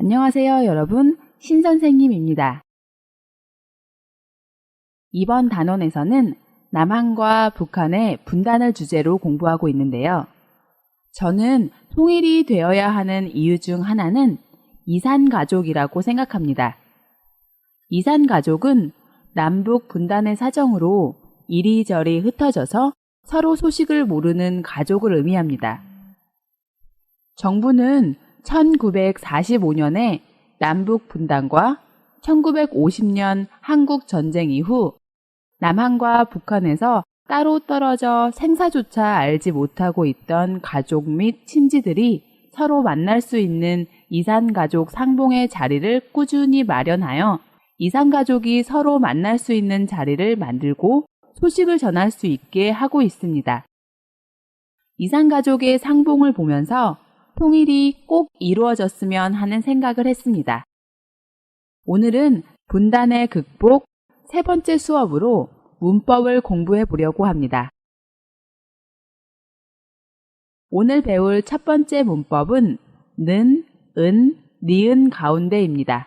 안녕하세요, 여러분. 신선생님입니다. 이번 단원에서는 남한과 북한의 분단을 주제로 공부하고 있는데요. 저는 통일이 되어야 하는 이유 중 하나는 이산가족이라고 생각합니다. 이산가족은 남북 분단의 사정으로 이리저리 흩어져서 서로 소식을 모르는 가족을 의미합니다. 정부는 1945년에 남북 분단과 1950년 한국 전쟁 이후 남한과 북한에서 따로 떨어져 생사조차 알지 못하고 있던 가족 및 친지들이 서로 만날 수 있는 이산가족 상봉의 자리를 꾸준히 마련하여 이산가족이 서로 만날 수 있는 자리를 만들고 소식을 전할 수 있게 하고 있습니다. 이산가족의 상봉을 보면서 통일이 꼭 이루어졌으면 하는 생각을 했습니다. 오늘은 분단의 극복 세 번째 수업으로 문법을 공부해 보려고 합니다. 오늘 배울 첫 번째 문법은 는, 은, 니은 가운데입니다.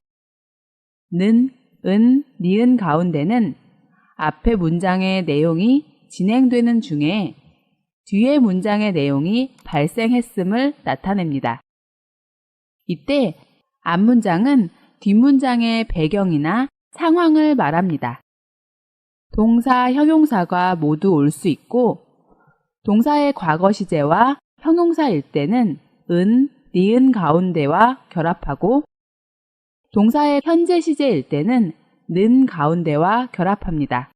는, 은, 니은 가운데는 앞에 문장의 내용이 진행되는 중에 뒤에 문장의 내용이 발생했음을 나타냅니다. 이때 앞문장은 뒷문장의 배경이나 상황을 말합니다. 동사, 형용사가 모두 올 수 있고 동사의 과거 시제와 형용사일 때는 은, 니은 가운데와 결합하고 동사의 현재 시제일 때는 는 가운데와 결합합니다.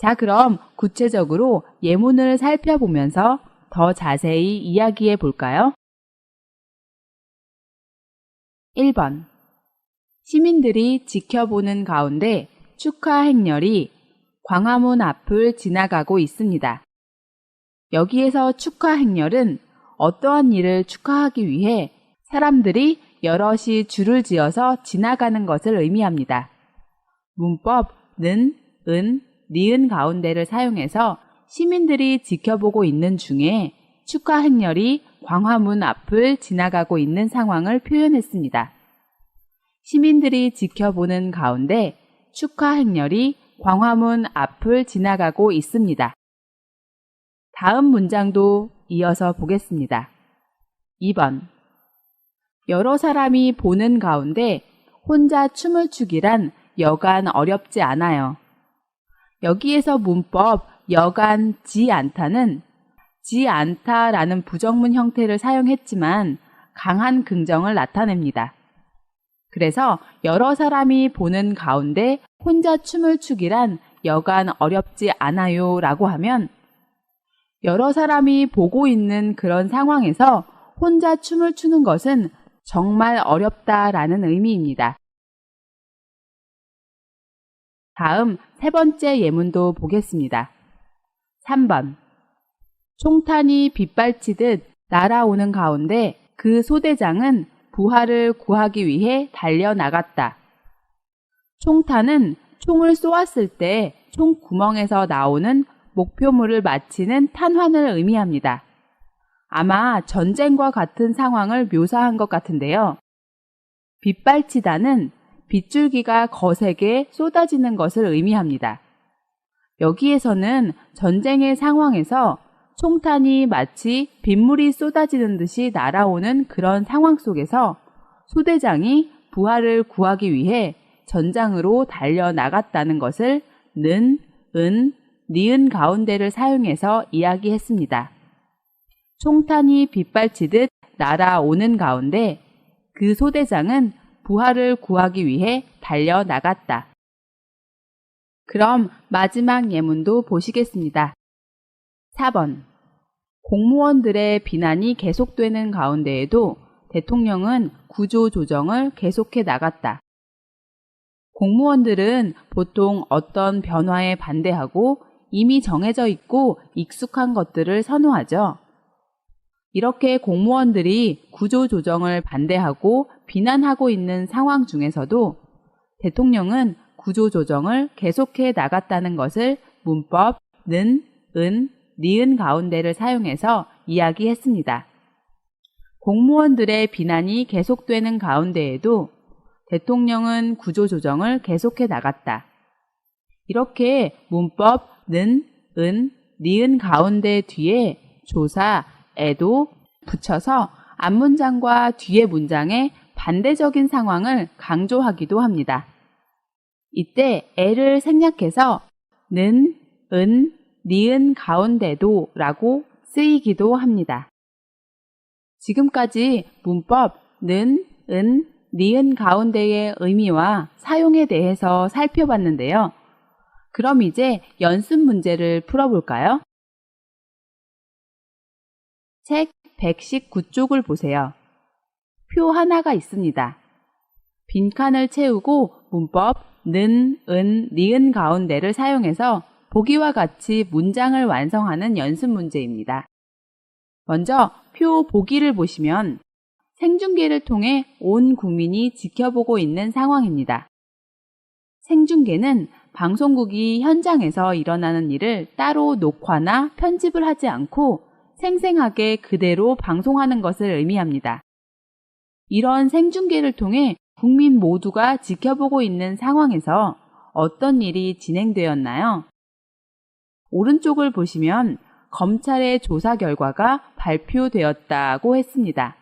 자, 그럼 구체적으로 예문을 살펴보면서 더 자세히 이야기해 볼까요? 1번. 시민들이 지켜보는 가운데 축하 행렬이 광화문 앞을 지나가고 있습니다. 여기에서 축하 행렬은 어떠한 일을 축하하기 위해 사람들이 여럿이 줄을 지어서 지나가는 것을 의미합니다. 문법 는, 은, 니은 가운데를 사용해서 시민들이 지켜보고 있는 중에 축하 행렬이 광화문 앞을 지나가고 있는 상황을 표현했습니다. 시민들이 지켜보는 가운데 축하 행렬이 광화문 앞을 지나가고 있습니다. 다음 문장도 이어서 보겠습니다. 2번. 여러 사람이 보는 가운데 혼자 춤을 추기란 여간 어렵지 않아요. 여기에서 문법 여간 지 않다는 지 않다라는 부정문 형태를 사용했지만 강한 긍정을 나타냅니다. 그래서 여러 사람이 보는 가운데 혼자 춤을 추기란 여간 어렵지 않아요 라고 하면 여러 사람이 보고 있는 그런 상황에서 혼자 춤을 추는 것은 정말 어렵다라는 의미입니다. 다음 세 번째 예문도 보겠습니다. 3번. 총탄이 빗발치듯 날아오는 가운데 그 소대장은 부하를 구하기 위해 달려나갔다. 총탄은 총을 쏘았을 때 총구멍에서 나오는 목표물을 맞히는 탄환을 의미합니다. 아마 전쟁과 같은 상황을 묘사한 것 같은데요. 빗발치다는 빗줄기가 거세게 쏟아지는 것을 의미합니다. 여기에서는 전쟁의 상황에서 총탄이 마치 빗물이 쏟아지는 듯이 날아오는 그런 상황 속에서 소대장이 부하를 구하기 위해 전장으로 달려나갔다는 것을 는, 은, 니은 가운데를 사용해서 이야기했습니다. 총탄이 빗발치듯 날아오는 가운데 그 소대장은 부하를 구하기 위해 달려나갔다. 그럼 마지막 예문도 보시겠습니다. 4번. 공무원들의 비난이 계속되는 가운데에도 대통령은 구조조정을 계속해 나갔다. 공무원들은 보통 어떤 변화에 반대하고 이미 정해져 있고 익숙한 것들을 선호하죠. 이렇게 공무원들이 구조조정을 반대하고 비난하고 있는 상황 중에서도 대통령은 구조조정을 계속해 나갔다는 것을 문법 는, 은, 니은 가운데를 사용해서 이야기했습니다. 공무원들의 비난이 계속되는 가운데에도 대통령은 구조조정을 계속해 나갔다. 이렇게 문법 는, 은, 니은 가운데 뒤에 조사, 에도 붙여서 앞문장과 뒤에 문장의 반대적인 상황을 강조하기도 합니다. 이때 에를 생략해서 는, 은, 니은 가운데도 라고 쓰이기도 합니다. 지금까지 문법 는, 은, 니은 가운데의 의미와 사용에 대해서 살펴봤는데요. 그럼 이제 연습 문제를 풀어볼까요? 책 119쪽을 보세요. 표 하나가 있습니다. 빈칸을 채우고 문법 는, 은, 니은 가운데를 사용해서 보기와 같이 문장을 완성하는 연습 문제입니다. 먼저 표 보기를 보시면 생중계를 통해 온 국민이 지켜보고 있는 상황입니다. 생중계는 방송국이 현장에서 일어나는 일을 따로 녹화나 편집을 하지 않고 생생하게 그대로 방송하는 것을 의미합니다. 이런 생중계를 통해 국민 모두가 지켜보고 있는 상황에서 어떤 일이 진행되었나요? 오른쪽을 보시면 검찰의 조사 결과가 발표되었다고 했습니다.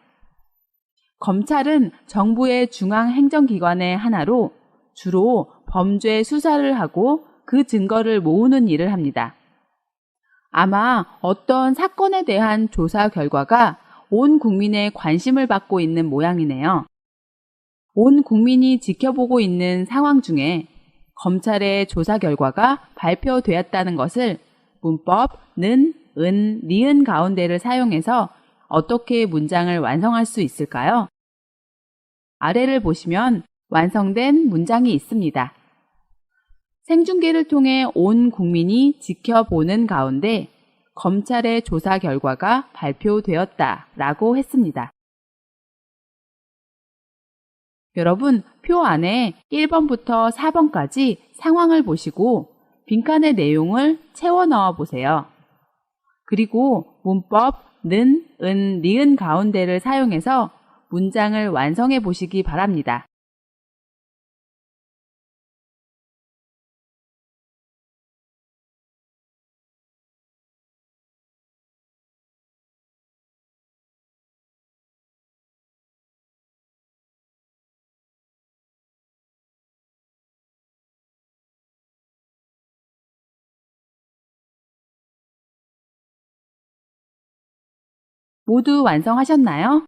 검찰은 정부의 중앙행정기관의 하나로 주로 범죄 수사를 하고 그 증거를 모으는 일을 합니다. 아마 어떤 사건에 대한 조사 결과가 온 국민의 관심을 받고 있는 모양이네요. 온 국민이 지켜보고 있는 상황 중에 검찰의 조사 결과가 발표되었다는 것을 문법 는, 은, 니은 가운데를 사용해서 어떻게 문장을 완성할 수 있을까요? 아래를 보시면 완성된 문장이 있습니다. 생중계를 통해 온 국민이 지켜보는 가운데 검찰의 조사 결과가 발표되었다라고 했습니다. 여러분, 표 안에 1번부터 4번까지 상황을 보시고 빈칸의 내용을 채워 넣어 보세요. 그리고 문법 는, 은, 니은 가운데를 사용해서 문장을 완성해 보시기 바랍니다. 모두 완성하셨나요?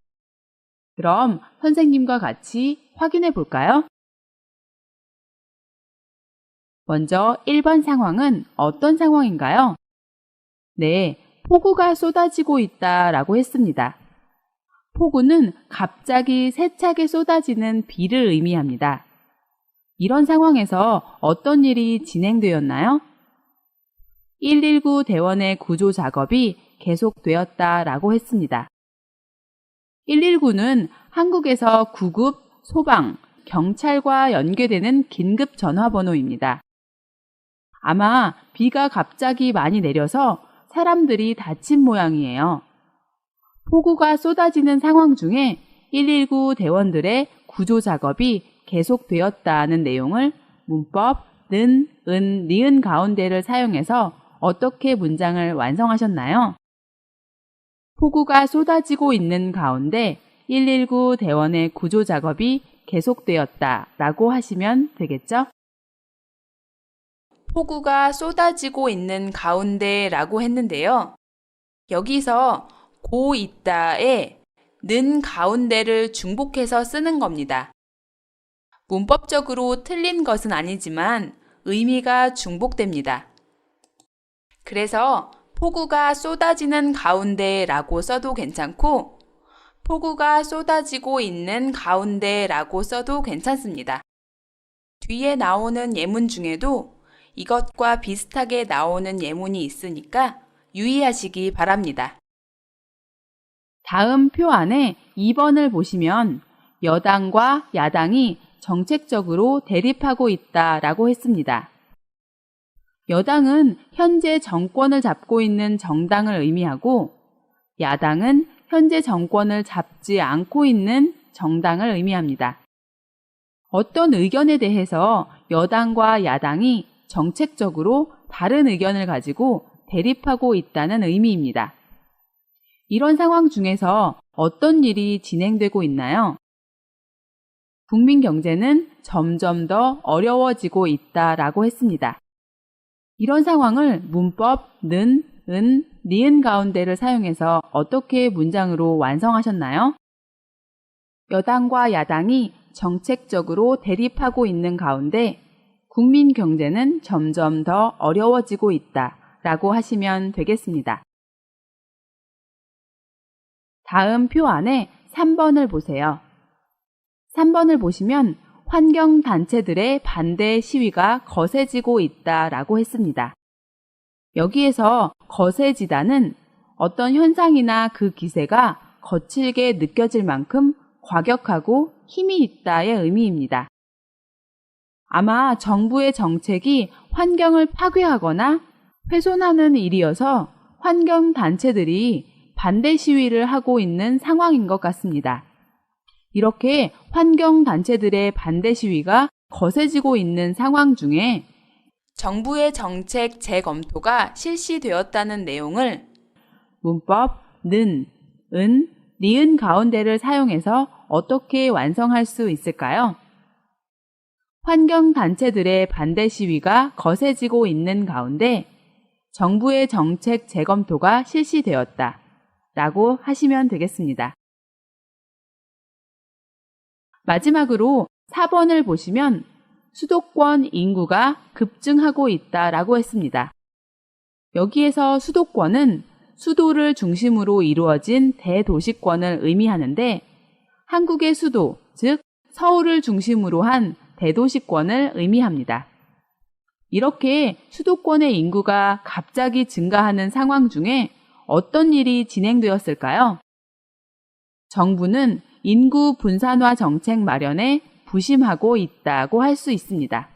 그럼 선생님과 같이 확인해 볼까요? 먼저 1번 상황은 어떤 상황인가요? 네, 폭우가 쏟아지고 있다라고 했습니다. 폭우는 갑자기 세차게 쏟아지는 비를 의미합니다. 이런 상황에서 어떤 일이 진행되었나요? 119 대원의 구조 작업이 계속되었다라고 했습니다. 119는 한국에서 구급, 소방, 경찰과 연계되는 긴급 전화번호입니다. 아마 비가 갑자기 많이 내려서 사람들이 다친 모양이에요. 폭우가 쏟아지는 상황 중에 119 대원들의 구조 작업이 계속되었다는 내용을 문법 는, 은, 니은 가운데를 사용해서 어떻게 문장을 완성하셨나요? 폭우가 쏟아지고 있는 가운데 119 대원의 구조 작업이 계속되었다 라고 하시면 되겠죠? 폭우가 쏟아지고 있는 가운데 라고 했는데요. 여기서 고 있다에 는 가운데를 중복해서 쓰는 겁니다. 문법적으로 틀린 것은 아니지만 의미가 중복됩니다. 그래서 폭우가 쏟아지는 가운데 라고 써도 괜찮고 폭우가 쏟아지고 있는 가운데 라고 써도 괜찮습니다. 뒤에 나오는 예문 중에도 이것과 비슷하게 나오는 예문이 있으니까 유의하시기 바랍니다. 다음 표 안에 2번을 보시면 여당과 야당이 정책적으로 대립하고 있다라고 했습니다. 여당은 현재 정권을 잡고 있는 정당을 의미하고 야당은 현재 정권을 잡지 않고 있는 정당을 의미합니다. 어떤 의견에 대해서 여당과 야당이 정책적으로 다른 의견을 가지고 대립하고 있다는 의미입니다. 이런 상황 중에서 어떤 일이 진행되고 있나요? 국민 경제는 점점 더 어려워지고 있다라고 했습니다. 이런 상황을 문법 는, 은, 니은 가운데를 사용해서 어떻게 문장으로 완성하셨나요? 여당과 야당이 정책적으로 대립하고 있는 가운데 국민 경제는 점점 더 어려워지고 있다라고 하시면 되겠습니다. 다음 표 안에 3번을 보세요. 3번을 보시면 환경단체들의 반대 시위가 거세지고 있다라고 했습니다. 여기에서 거세지다는 어떤 현상이나 그 기세가 거칠게 느껴질 만큼 과격하고 힘이 있다의 의미입니다. 아마 정부의 정책이 환경을 파괴하거나 훼손하는 일이어서 환경단체들이 반대 시위를 하고 있는 상황인 것 같습니다. 이렇게 환경단체들의 반대 시위가 거세지고 있는 상황 중에 정부의 정책 재검토가 실시되었다는 내용을 문법 는, 은, 니은 가운데를 사용해서 어떻게 완성할 수 있을까요? 환경단체들의 반대 시위가 거세지고 있는 가운데 정부의 정책 재검토가 실시되었다 라고 하시면 되겠습니다. 마지막으로 4번을 보시면 수도권 인구가 급증하고 있다라고 했습니다. 여기에서 수도권은 수도를 중심으로 이루어진 대도시권을 의미하는데 한국의 수도, 즉 서울을 중심으로 한 대도시권을 의미합니다. 이렇게 수도권의 인구가 갑자기 증가하는 상황 중에 어떤 일이 진행되었을까요? 정부는 인구 분산화 정책 마련에 부심하고 있다고 할 수 있습니다.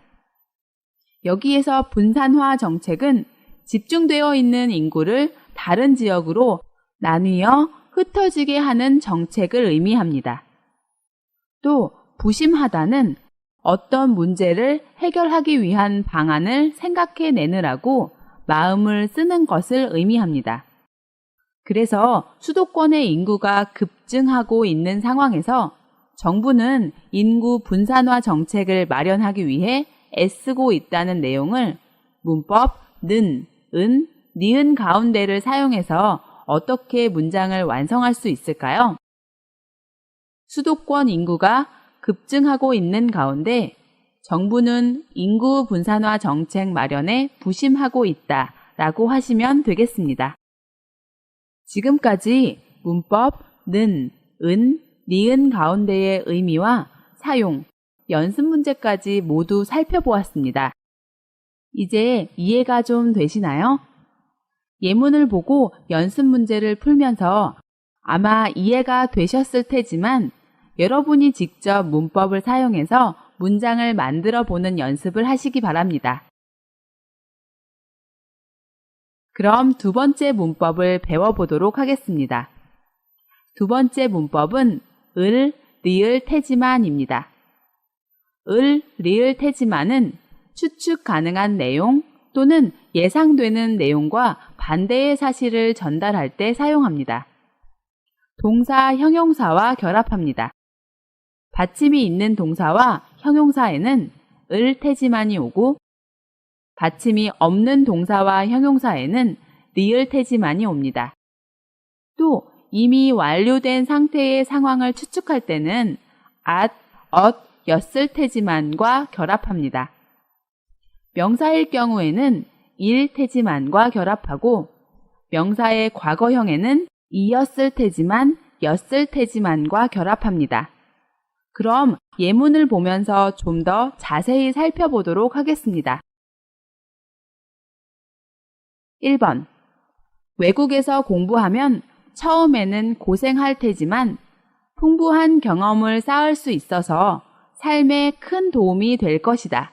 여기에서 분산화 정책은 집중되어 있는 인구를 다른 지역으로 나뉘어 흩어지게 하는 정책을 의미합니다. 또 부심하다는 어떤 문제를 해결하기 위한 방안을 생각해내느라고 마음을 쓰는 것을 의미합니다. 그래서 수도권의 인구가 급증하고 있는 상황에서 정부는 인구 분산화 정책을 마련하기 위해 애쓰고 있다는 내용을 문법 는, 은, 니은 가운데를 사용해서 어떻게 문장을 완성할 수 있을까요? 수도권 인구가 급증하고 있는 가운데 정부는 인구 분산화 정책 마련에 부심하고 있다라고 하시면 되겠습니다. 지금까지 문법 는, 은, 니은 가운데의 의미와 사용, 연습 문제까지 모두 살펴보았습니다. 이제 이해가 좀 되시나요? 예문을 보고 연습 문제를 풀면서 아마 이해가 되셨을 테지만 여러분이 직접 문법을 사용해서 문장을 만들어 보는 연습을 하시기 바랍니다. 그럼 두 번째 문법을 배워보도록 하겠습니다. 두 번째 문법은 을, 리을, 태지만입니다. 을, 리을, 태지만은 추측 가능한 내용 또는 예상되는 내용과 반대의 사실을 전달할 때 사용합니다. 동사, 형용사와 결합합니다. 받침이 있는 동사와 형용사에는 을, 태지만이 오고 받침이 없는 동사와 형용사에는 리을, 태지만이 옵니다. 또 이미 완료된 상태의 상황을 추측할 때는 at, 엇, 였을 테지만과 결합합니다. 명사일 경우에는 일 테지만과 결합하고 명사의 과거형에는 이었을 테지만, 였을 테지만과 결합합니다. 그럼 예문을 보면서 좀 더 자세히 살펴보도록 하겠습니다. 1번. 외국에서 공부하면 처음에는 고생할 테지만 풍부한 경험을 쌓을 수 있어서 삶에 큰 도움이 될 것이다.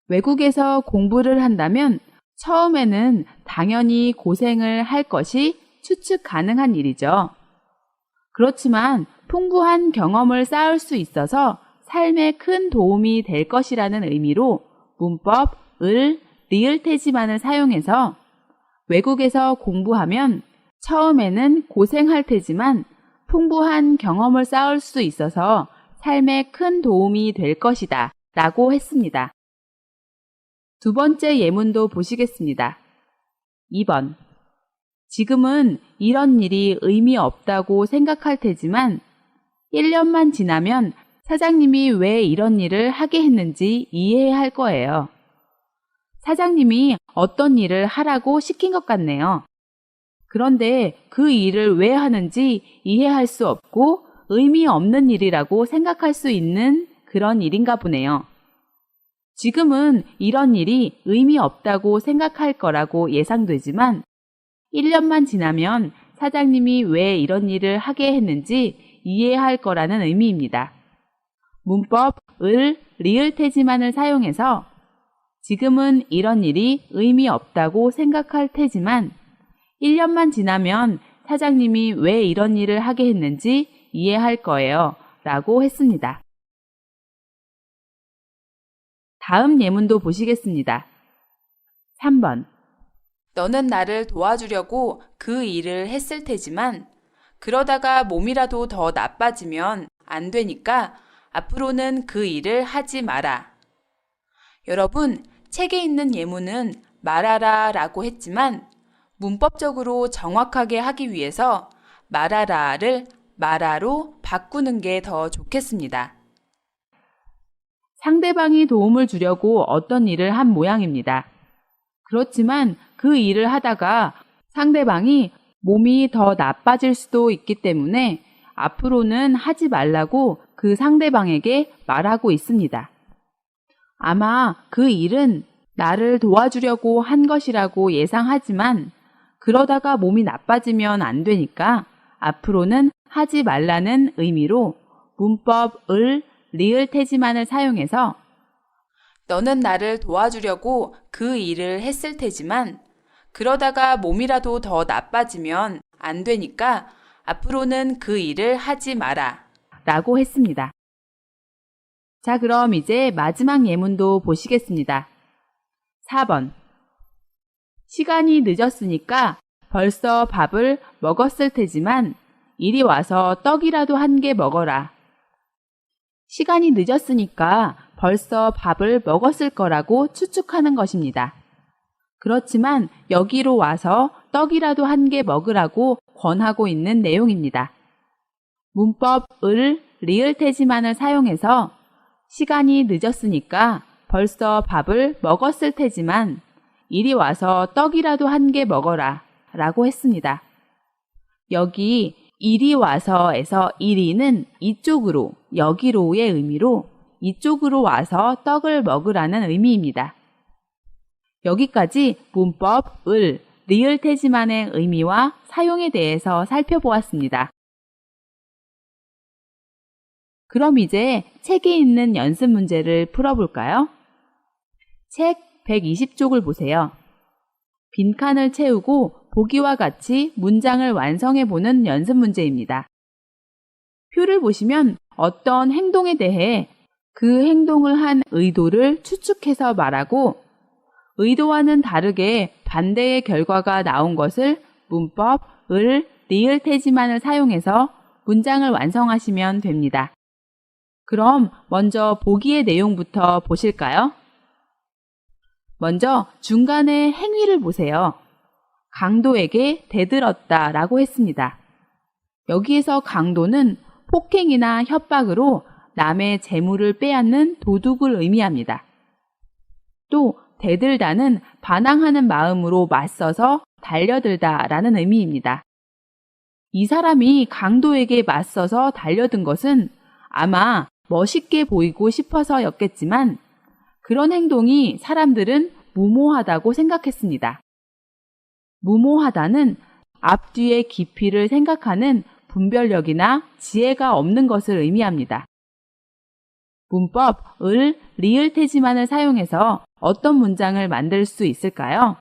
외국에서 공부를 한다면 처음에는 당연히 고생을 할 것이 추측 가능한 일이죠. 그렇지만 풍부한 경험을 쌓을 수 있어서 삶에 큰 도움이 될 것이라는 의미로 문법 을, 리을테지만을 사용해서 외국에서 공부하면 처음에는 고생할 테지만 풍부한 경험을 쌓을 수 있어서 삶에 큰 도움이 될 것이다 라고 했습니다. 두 번째 예문도 보시겠습니다. 2번. 지금은 이런 일이 의미 없다고 생각할 테지만 1년만 지나면 사장님이 왜 이런 일을 하게 했는지 이해할 거예요. 사장님이 어떤 일을 하라고 시킨 것 같네요. 그런데 그 일을 왜 하는지 이해할 수 없고 의미 없는 일이라고 생각할 수 있는 그런 일인가 보네요. 지금은 이런 일이 의미 없다고 생각할 거라고 예상되지만 1년만 지나면 사장님이 왜 이런 일을 하게 했는지 이해할 거라는 의미입니다. 문법 을, 리을테지만을 사용해서 지금은 이런 일이 의미 없다고 생각할 테지만 1년만 지나면 사장님이 왜 이런 일을 하게 했는지 이해할 거예요 라고 했습니다. 다음 예문도 보시겠습니다. 3번. 너는 나를 도와주려고 그 일을 했을 테지만 그러다가 몸이라도 더 나빠지면 안 되니까 앞으로는 그 일을 하지 마라. 여러분, 책에 있는 예문은 말하라 라고 했지만 문법적으로 정확하게 하기 위해서 말하라를 말하로 바꾸는 게 더 좋겠습니다. 상대방이 도움을 주려고 어떤 일을 한 모양입니다. 그렇지만 그 일을 하다가 상대방이 몸이 더 나빠질 수도 있기 때문에 앞으로는 하지 말라고 그 상대방에게 말하고 있습니다. 아마 그 일은 나를 도와주려고 한 것이라고 예상하지만 그러다가 몸이 나빠지면 안 되니까 앞으로는 하지 말라는 의미로 문법 을, 리을테지만을 사용해서 너는 나를 도와주려고 그 일을 했을 테지만 그러다가 몸이라도 더 나빠지면 안 되니까 앞으로는 그 일을 하지 마라 라고 했습니다. 자, 그럼 이제 마지막 예문도 보시겠습니다. 4번. 시간이 늦었으니까 벌써 밥을 먹었을 테지만 이리 와서 떡이라도 한 개 먹어라. 시간이 늦었으니까 벌써 밥을 먹었을 거라고 추측하는 것입니다. 그렇지만 여기로 와서 떡이라도 한 개 먹으라고 권하고 있는 내용입니다. 문법 을, 리을테지만을 사용해서 시간이 늦었으니까 벌써 밥을 먹었을 테지만 이리 와서 떡이라도 한 개 먹어라 라고 했습니다. 여기 이리 와서에서 이리는 이쪽으로, 여기로의 의미로 이쪽으로 와서 떡을 먹으라는 의미입니다. 여기까지 문법 을, 리을테지만의 의미와 사용에 대해서 살펴보았습니다. 그럼 이제 책에 있는 연습 문제를 풀어볼까요? 책 120쪽을 보세요. 빈칸을 채우고 보기와 같이 문장을 완성해보는 연습 문제입니다. 표를 보시면 어떤 행동에 대해 그 행동을 한 의도를 추측해서 말하고 의도와는 다르게 반대의 결과가 나온 것을 문법 을, 리을테지만을 사용해서 문장을 완성하시면 됩니다. 그럼 먼저 보기의 내용부터 보실까요? 먼저 중간에 행위를 보세요. 강도에게 대들었다 라고 했습니다. 여기에서 강도는 폭행이나 협박으로 남의 재물을 빼앗는 도둑을 의미합니다. 또 대들다는 반항하는 마음으로 맞서서 달려들다 라는 의미입니다. 이 사람이 강도에게 맞서서 달려든 것은 아마 멋있게 보이고 싶어서였겠지만 그런 행동이 사람들은 무모하다고 생각했습니다. 무모하다는 앞뒤의 깊이를 생각하는 분별력이나 지혜가 없는 것을 의미합니다. 문법 을, 리을테지만을 사용해서 어떤 문장을 만들 수 있을까요?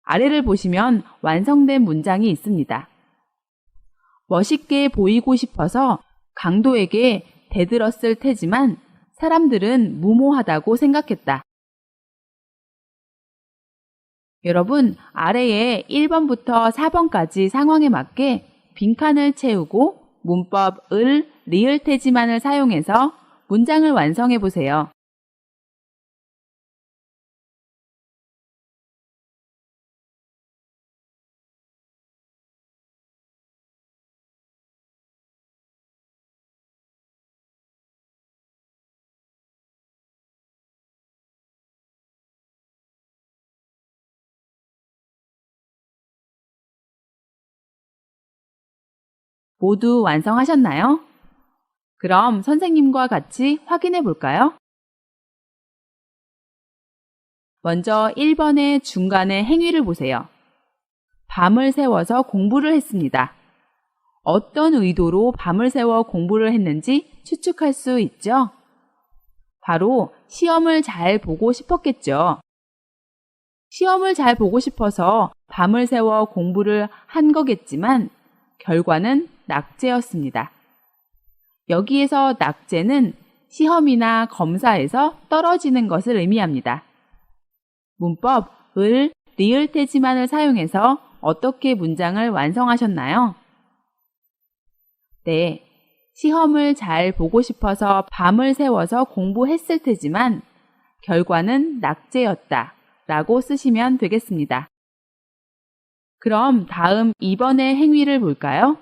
아래를 보시면 완성된 문장이 있습니다. 멋있게 보이고 싶어서 강도에게 대들었을 테지만 사람들은 무모하다고 생각했다. 여러분, 아래에 1번부터 4번까지 상황에 맞게 빈칸을 채우고 문법 을, 리을 태지만을 사용해서 문장을 완성해 보세요. 모두 완성하셨나요? 그럼 선생님과 같이 확인해 볼까요? 먼저 1번의 중간에 행위를 보세요. 밤을 새워서 공부를 했습니다. 어떤 의도로 밤을 새워 공부를 했는지 추측할 수 있죠? 바로 시험을 잘 보고 싶었겠죠. 시험을 잘 보고 싶어서 밤을 새워 공부를 한 거겠지만 결과는 낙제였습니다. 여기에서 낙제는 시험이나 검사에서 떨어지는 것을 의미합니다. 문법 을, 리을 태지만을 사용해서 어떻게 문장을 완성하셨나요? 네, 시험을 잘 보고 싶어서 밤을 새워서 공부했을 테지만 결과는 낙제였다 라고 쓰시면 되겠습니다. 그럼 다음 2번의 행위를 볼까요?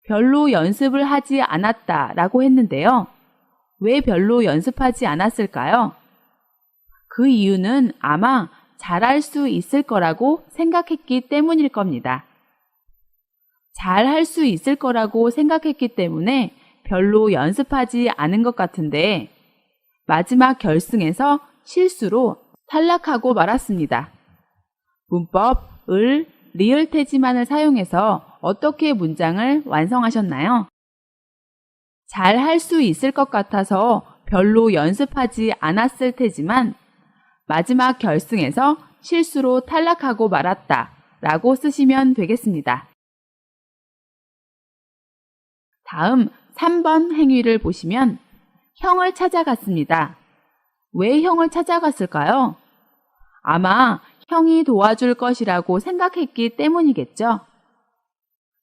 별로 연습을 하지 않았다 라고 했는데요. 왜 별로 연습하지 않았을까요? 그 이유는 아마 잘할 수 있을 거라고 생각했기 때문일 겁니다. 잘 할 수 있을 거라고 생각했기 때문에 별로 연습하지 않은 것 같은데 마지막 결승에서 실수로 탈락하고 말았습니다. 문법 을, 리을 태지만을 사용해서 어떻게 문장을 완성하셨나요? 잘 할 수 있을 것 같아서 별로 연습하지 않았을 테지만 마지막 결승에서 실수로 탈락하고 말았다 라고 쓰시면 되겠습니다. 다음 3번 행위를 보시면 형을 찾아갔습니다. 왜 형을 찾아갔을까요? 아마 형이 도와줄 것이라고 생각했기 때문이겠죠.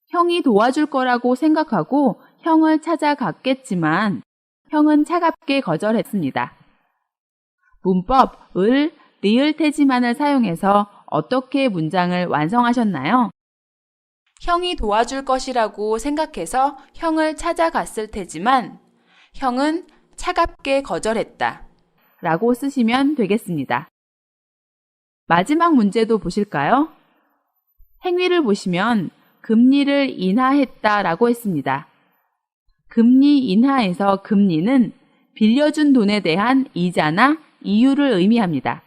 형이 도와줄 거라고 생각하고 형을 찾아갔겠지만 형은 차갑게 거절했습니다. 문법 을, 리을 태지만을 사용해서 어떻게 문장을 완성하셨나요? 형이 도와줄 것이라고 생각해서 형을 찾아갔을 테지만 형은 차갑게 거절했다 라고 쓰시면 되겠습니다. 마지막 문제도 보실까요? 행위를 보시면 금리를 인하했다 라고 했습니다. 금리 인하에서 금리는 빌려준 돈에 대한 이자나 이율을 의미합니다.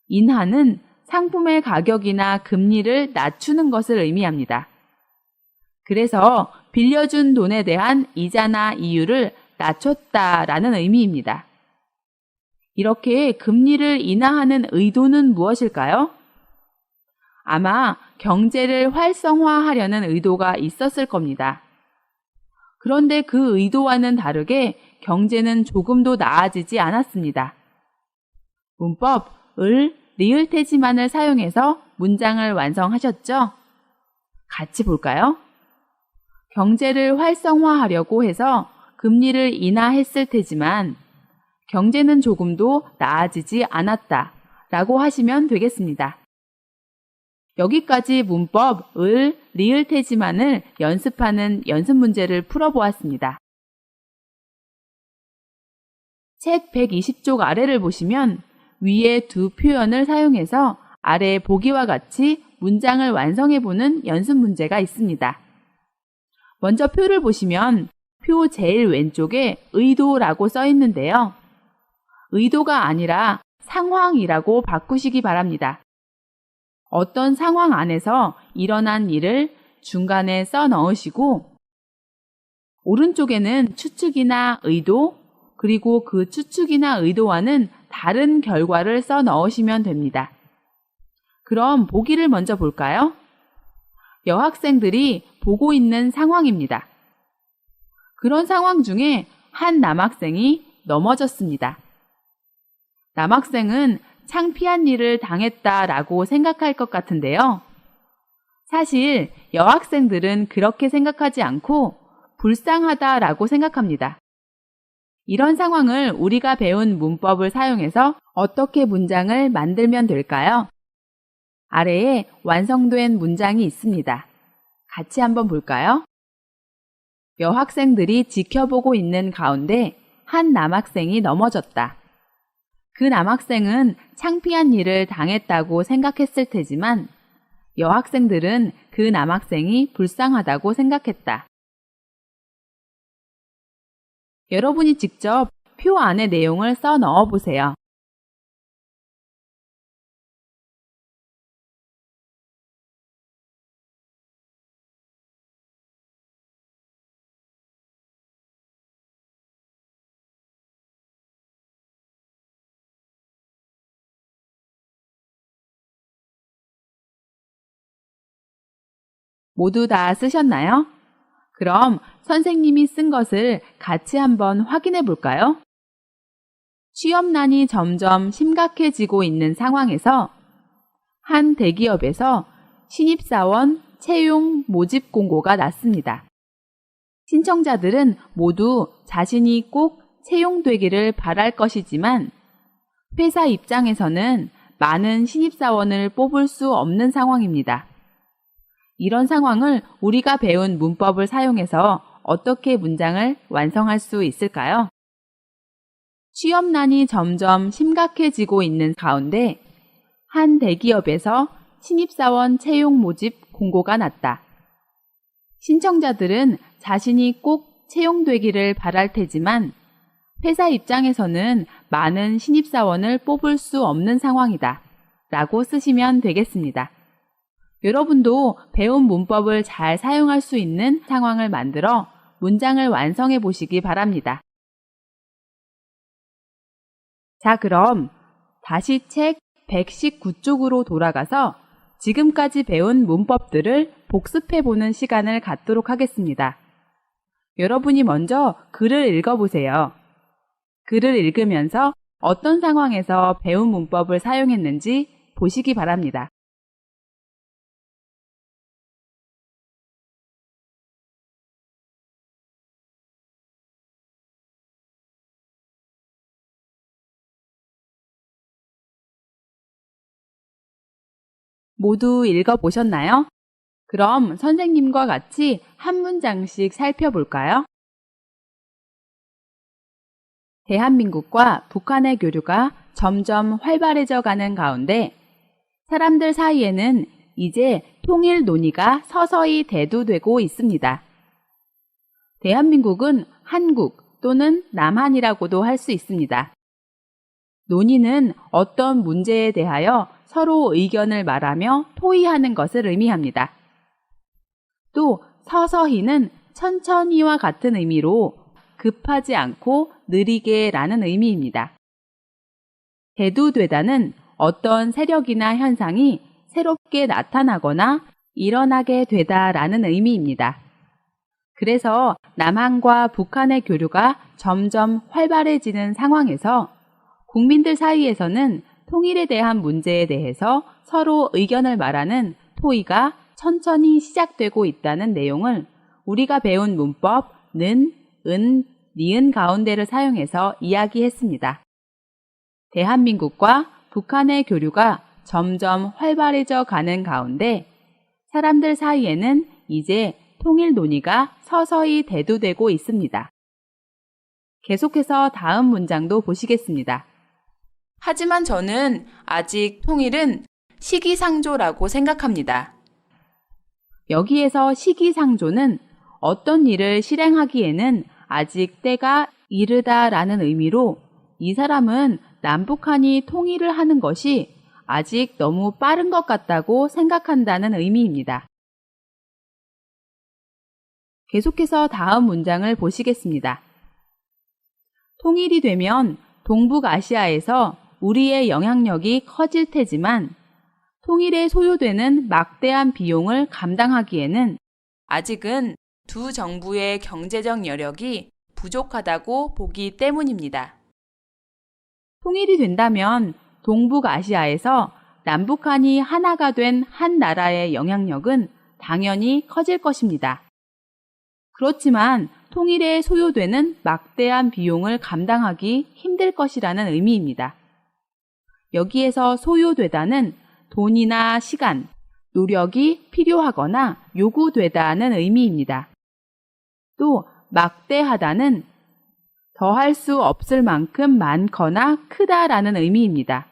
인하는 상품의 가격이나 금리를 낮추는 것을 의미합니다. 그래서 빌려준 돈에 대한 이자나 이율을 낮췄다라는 의미입니다. 이렇게 금리를 인하하는 의도는 무엇일까요? 아마 경제를 활성화하려는 의도가 있었을 겁니다. 그런데 그 의도와는 다르게 경제는 조금도 나아지지 않았습니다. 문법 을, 리을 태지만을 사용해서 문장을 완성하셨죠? 같이 볼까요? 경제를 활성화하려고 해서 금리를 인하했을 테지만 경제는 조금도 나아지지 않았다 라고 하시면 되겠습니다. 여기까지 문법 을, 리을 태지만을 연습하는 연습 문제를 풀어보았습니다. 책 120쪽 아래를 보시면 위에 두 표현을 사용해서 아래 보기와 같이 문장을 완성해보는 연습 문제가 있습니다. 먼저 표를 보시면 표 제일 왼쪽에 의도라고 써 있는데요. 의도가 아니라 상황이라고 바꾸시기 바랍니다. 어떤 상황 안에서 일어난 일을 중간에 써 넣으시고 오른쪽에는 추측이나 의도 그리고 그 추측이나 의도와는 다른 결과를 써 넣으시면 됩니다. 그럼 보기를 먼저 볼까요? 여학생들이 보고 있는 상황입니다. 그런 상황 중에 한 남학생이 넘어졌습니다. 남학생은 창피한 일을 당했다라고 생각할 것 같은데요. 사실 여학생들은 그렇게 생각하지 않고 불쌍하다라고 생각합니다. 이런 상황을 우리가 배운 문법을 사용해서 어떻게 문장을 만들면 될까요? 아래에 완성된 문장이 있습니다. 같이 한번 볼까요? 여학생들이 지켜보고 있는 가운데 한 남학생이 넘어졌다. 그 남학생은 창피한 일을 당했다고 생각했을 테지만 여학생들은 그 남학생이 불쌍하다고 생각했다. 여러분이 직접 표 안에 내용을 써 넣어 보세요. 모두 다 쓰셨나요? 그럼 선생님이 쓴 것을 같이 한번 확인해 볼까요? 취업난이 점점 심각해지고 있는 상황에서 한 대기업에서 신입사원 채용 모집 공고가 났습니다. 신청자들은 모두 자신이 꼭 채용되기를 바랄 것이지만 회사 입장에서는 많은 신입사원을 뽑을 수 없는 상황입니다. 이런 상황을 우리가 배운 문법을 사용해서 어떻게 문장을 완성할 수 있을까요? 취업난이 점점 심각해지고 있는 가운데 한 대기업에서 신입사원 채용 모집 공고가 났다. 신청자들은 자신이 꼭 채용되기를 바랄 테지만 회사 입장에서는 많은 신입사원을 뽑을 수 없는 상황이다. 라고 쓰시면 되겠습니다. 여러분도 배운 문법을 잘 사용할 수 있는 상황을 만들어 문장을 완성해 보시기 바랍니다. 자, 그럼 다시 책 119쪽으로 돌아가서 지금까지 배운 문법들을 복습해 보는 시간을 갖도록 하겠습니다. 여러분이 먼저 글을 읽어보세요. 글을 읽으면서 어떤 상황에서 배운 문법을 사용했는지 보시기 바랍니다. 모두 읽어보셨나요? 그럼 선생님과 같이 한 문장씩 살펴볼까요? 대한민국과 북한의 교류가 점점 활발해져 가는 가운데 사람들 사이에는 이제 통일 논의가 서서히 대두되고 있습니다. 대한민국은 한국 또는 남한이라고도 할 수 있습니다. 논의는 어떤 문제에 대하여 서로 의견을 말하며 토의하는 것을 의미합니다. 또 서서히는 천천히와 같은 의미로 급하지 않고 느리게 라는 의미입니다. 대두되다는 어떤 세력이나 현상이 새롭게 나타나거나 일어나게 되다라는 의미입니다. 그래서 남한과 북한의 교류가 점점 활발해지는 상황에서 국민들 사이에서는 통일에 대한 문제에 대해서 서로 의견을 말하는 토의가 천천히 시작되고 있다는 내용을 우리가 배운 문법 는, 은, 니은 가운데를 사용해서 이야기했습니다. 대한민국과 북한의 교류가 점점 활발해져 가는 가운데 사람들 사이에는 이제 통일 논의가 서서히 대두되고 있습니다. 계속해서 다음 문장도 보시겠습니다. 하지만 저는 아직 통일은 시기상조라고 생각합니다. 여기에서 시기상조는 어떤 일을 실행하기에는 아직 때가 이르다라는 의미로 이 사람은 남북한이 통일을 하는 것이 아직 너무 빠른 것 같다고 생각한다는 의미입니다. 계속해서 다음 문장을 보시겠습니다. 통일이 되면 동북아시아에서 우리의 영향력이 커질 테지만 통일에 소요되는 막대한 비용을 감당하기에는 아직은 두 정부의 경제적 여력이 부족하다고 보기 때문입니다. 통일이 된다면 동북아시아에서 남북한이 하나가 된 한 나라의 영향력은 당연히 커질 것입니다. 그렇지만 통일에 소요되는 막대한 비용을 감당하기 힘들 것이라는 의미입니다. 여기에서 소요되다는 돈이나 시간, 노력이 필요하거나 요구되다는 의미입니다. 또 막대하다는 더할 수 없을 만큼 많거나 크다라는 의미입니다.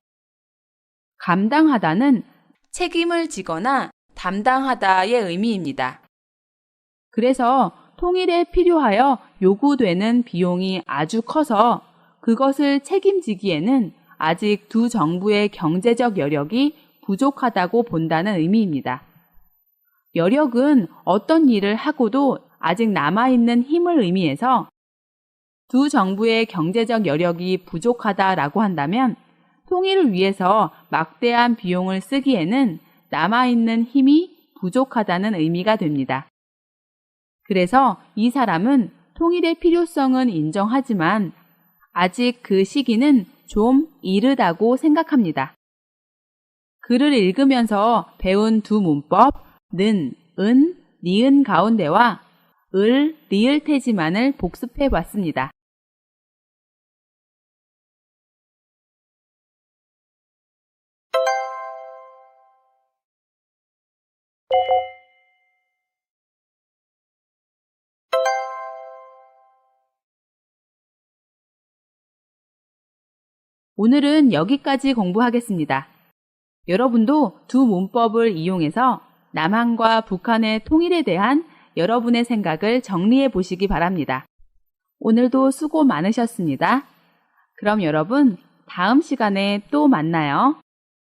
감당하다는 책임을 지거나 담당하다의 의미입니다. 그래서 통일에 필요하여 요구되는 비용이 아주 커서 그것을 책임지기에는 아직 두 정부의 경제적 여력이 부족하다고 본다는 의미입니다. 여력은 어떤 일을 하고도 아직 남아있는 힘을 의미해서 두 정부의 경제적 여력이 부족하다라고 한다면 통일을 위해서 막대한 비용을 쓰기에는 남아있는 힘이 부족하다는 의미가 됩니다. 그래서 이 사람은 통일의 필요성은 인정하지만 아직 그 시기는 좀 이르다고 생각합니다. 글을 읽으면서 배운 두 문법, 는, 은, 니은 가운데와 을, 리을 태지만을 복습해 봤습니다. 오늘은 여기까지 공부하겠습니다. 여러분도 두 문법을 이용해서 남한과 북한의 통일에 대한 여러분의 생각을 정리해 보시기 바랍니다. 오늘도 수고 많으셨습니다. 그럼 여러분, 다음 시간에 또 만나요.